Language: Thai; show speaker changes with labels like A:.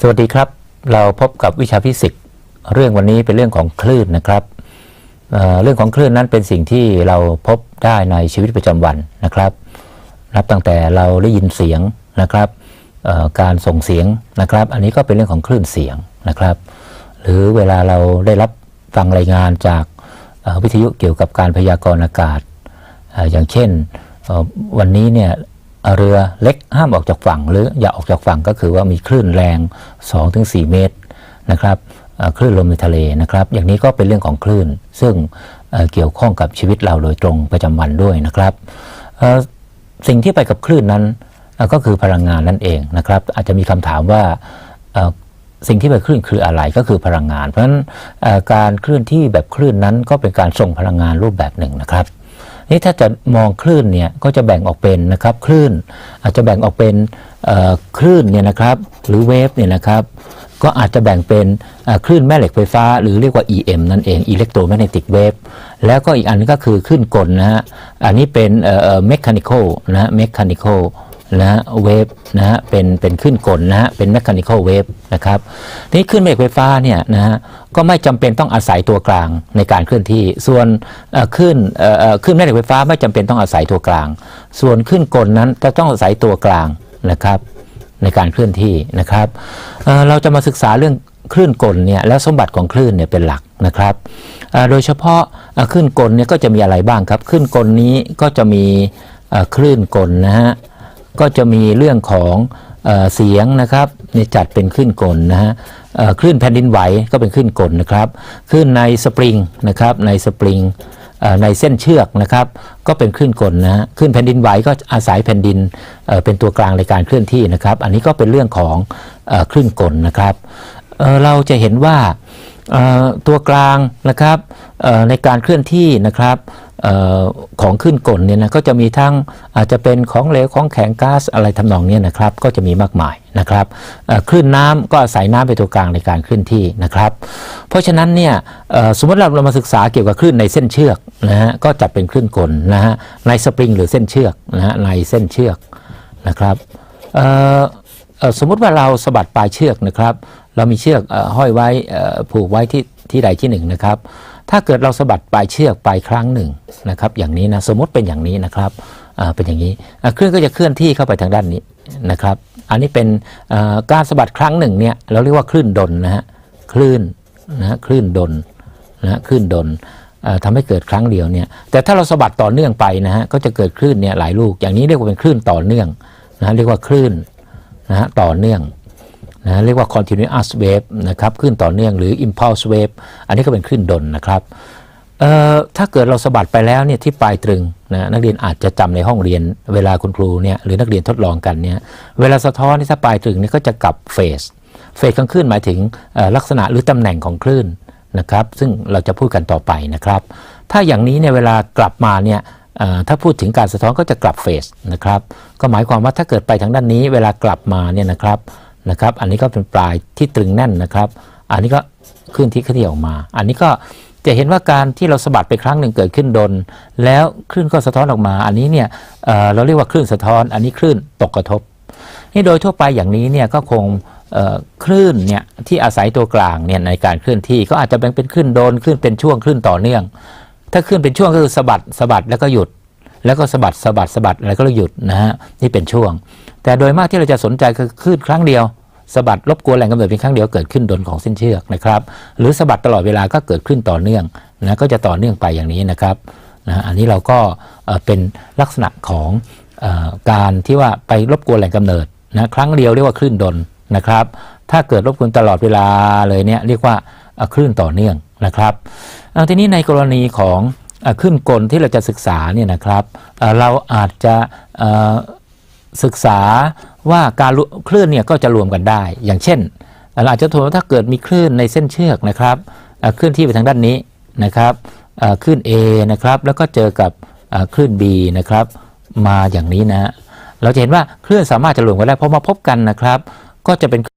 A: สวัสดีครับเราพบกับวิชาฟิสิกส์เรื่องวันนี้เป็นเรื่องของคลื่นนะครับเรื่องของคลื่นนั้นเป็นสิ่งที่เราพบได้ในชีวิตประจำวันนะครับนับตั้งแต่เราได้ยินเสียงนะครับการส่งเสียงนะครับอันนี้ก็เป็นเรื่องของคลื่นเสียงนะครับหรือเวลาเราได้รับฟังรายงานจากวิทยุเกี่ยวกับการพยากรณ์อากาศอย่างเช่นวันนี้เนี่ยเรือเล็กห้ามออกจากฝั่งหรืออย่าออกจากฝั่งก็คือว่ามีคลื่นแรง 2-4 เมตรนะครับคลื่นลมในทะเลนะครับอย่างนี้ก็เป็นเรื่องของคลื่นซึ่งเกี่ยวข้องกับชีวิตเราโดยตรงประจำวันด้วยนะครับสิ่งที่ไปกับคลื่นนั้นก็คือพลังงานนั่นเองนะครับอาจจะมีคำถามว่าสิ่งที่ไปคลื่นคืออะไรก็คือพลังงานเพราะฉะนั้นการเคลื่อนที่แบบคลื่นนั้นก็เป็นการส่งพลังงานรูปแบบหนึ่งนะครับนี่ถ้าจะมองคลื่นเนี่ยก็จะแบ่งออกเป็นนะครับคลื่นอาจจะแบ่งออกเป็นคลื่นเนี่ยนะครับหรือเวฟเนี่ยนะครับก็อาจจะแบ่งเป็นคลื่นแม่เหล็กไฟฟ้าหรือเรียกว่า EM นั่นเอง Electromagnetic Wave แล้วก็อีกอันนึงก็คือคลื่นกลนะฮะอันนี้เป็นmechanical นะ mechanical นะเวฟนะฮะเป็นคลื่นกลนะฮะเป็น mechanical wave นะครับนี่คลื่นแม่เหล็กไฟฟ้าเนี่ยนะฮะก็ไม่จำเป็นต้องอาศัยตัวกลางในการเคลื่อนที่ส่วนคลื่นแม่เหล็กไฟฟ้าไม่จำเป็นต้องอาศัยตัวกลางส่วนคลื่นกลนั้นจะต้องอาศัยตัวกลางนะครับในการเคลื่อนที่นะครับเราจะมาศึกษาเรื่องคลื่นกลเนี่ยแล้วสมบัติของคลื่นเนี่ยเป็นหลักนะครับโดยเฉพาะคลื่นกลเนี่ยก็จะมีอะไรบ้างครับคลื่นกลนี้ก็จะมีคลื่นกลนะฮะก็จะมีเรื่องของเสียงนะครับนี่จัดเป็นคลื่นกลนะฮะคลื่นแผ่นดินไหวก็เป็นคลื่นกลนะครับคลื่นในสปริงนะครับในสปริงในเส้นเชือกนะครับก็เป็นคลื่นกลนะฮะคลื่นแผ่นดินไหวก็อาศัยแผ่นดินเป็นตัวกลางในการเคลื่อนที่นะครับอันนี้ก็เป็นเรื่องของคลื่นกลนะครับเราจะเห็นว่าตัวกลางนะครับในการเคลื่อนที่นะครับของคลื่นกลเนี่ยนะก็จะมีทั้งอาจจะเป็นของเหลวของแข็งก๊าซอะไรทำนองนี้นะครับก็จะมีมากมายนะครับคลื่นน้ำก็อาศัยน้ำเป็นตัวกลางในการเคลื่อนที่นะครับเพราะฉะนั้นเนี่ยสมมติเรามาศึกษาเกี่ยวกับคลื่นในเส้นเชือกนะฮะก็จัดเป็นคลื่นกลนะฮะในสปริงหรือเส้นเชือกนะฮะในเส้นเชือกนะครับสมมติว่าเราสะบัดปลายเชือกนะครับเรามีเชือกห้อยไว้ผูกไว้ที่ใดที่หนึ่งนะครับถ้าเกิดเราสะบัดปลายเชือกไปครั้งหนึ่งนะครับอย่างนี้นะสมมติเป็นอย่างนี้นะครับเป็นอย่างนี้คลื่นก็จะเคลื่อนที่เข้าไปทางด้านนี้นะครับอันนี้เป็นการสะบัดครั้งหนึ่งเนี่ยเราเรียกว่าคลื่นดลนะฮะคลื่นนะคลื่นดลนะคลื่นดลทำให้เกิดครั้งเดียวเนี่ยแต่ถ้าเราสะบัดต่อเนื่องไปนะฮะก็จะเกิดคลื่นเนี่ยหลายลูกอย่างนี้เรียกว่าเป็นคลื่นต่อเนื่องนะเรียกว่าคลื่นนะฮะต่อเนื่องนะเรียกว่า continuous wave นะครับคลื่นต่อเนื่องหรือ impulse wave อันนี้ก็เป็นคลื่นดลนะครับถ้าเกิดเราสะบัดไปแล้วเนี่ยที่ปลายตรึงนะนักเรียนอาจจะจำในห้องเรียนเวลาคุณครูเนี่ยหรือนักเรียนทดลองกันเนี่ยเวลาสะท้อนที่ถ้าปลายตรึงนี่ก็จะกลับเฟสของคลื่นหมายถึงลักษณะหรือตำแหน่งของคลื่นนะครับซึ่งเราจะพูดกันต่อไปนะครับถ้าอย่างนี้เนี่ยเวลากลับมาเนี่ยถ้าพูดถึงการสะท้อนก็จะกลับเฟสนะครับก็หมายความว่าถ้าเกิดไปทางด้านนี้เวลากลับมาเนี่ยนะครับอันนี้ก็เป็นปลายที่ตรึงแน่นนะครับอันนี้ก็คลื่นที่เคลื่อนออกมาอันนี้ก็จะเห็นว่าการที่เราสะบัดไปครั้งหนึ่งเกิดขึ้นดลแล้วคลื่นก็สะท้อนออกมาอันนี้เนี่ยเราเรียกว่าคลื่นสะท้อนอันนี้คลื่นตกกระทบนี่โดยทั่วไปอย่างนี้เนี่ยก็คงคลื่นเนี่ยที่อาศัยตัวกลางเนี่ยในการเคลื่อนที่ก็อาจจะแบ่งเป็นคลื่นดลคลื่นเป็นช่วงคลื่นต่อเนื่องถ้าคลื่นเป็นช่วงก็คือสะบัดแล้วก็หยุดแล้วก็สะบัดแล้วก็หยุดนะฮะนี่เป็นช่วงแต่โดยมากที่เราจะสนใจคือคลื่นครั้งเดียวสะบัดรบกวนแหล่งกำเนิดเพียงครั้งเดียวเกิดขึ้นดลของเส้นเชือกนะครับหรือสะบัดตลอดเวลาก็เกิดขึ้นต่อเนื่องนะก็จะต่อเนื่องไปอย่างนี้นะครับอันนี้เราก็เป็นลักษณะของการที่ว่าไปรบกวนแหล่งกำเนิดนะครั้งเดียวเรียกว่าคลื่นดลนะครับถ้าเกิดรบกวนตลอดเวลาเลยเนี่ยเรียกว่าคลื่นต่อเนื่องนะครับทีนี้ในกรณีของคลื่นกลที่เราจะศึกษาเนี่ยนะครับเราอาจจะศึกษาว่าการคลื่นเนี่ยก็จะรวมกันได้อย่างเช่นเราอาจจะถือว่าถ้าเกิดมีคลื่นในเส้นเชือกนะครับคลื่นที่ไปทางด้านนี้นะครับคลื่น A นะครับแล้วก็เจอกับคลื่น B นะครับมาอย่างนี้นะเราจะเห็นว่าคลื่นสามารถจะรวมกันได้พอมาพบกันนะครับก็จะเป็น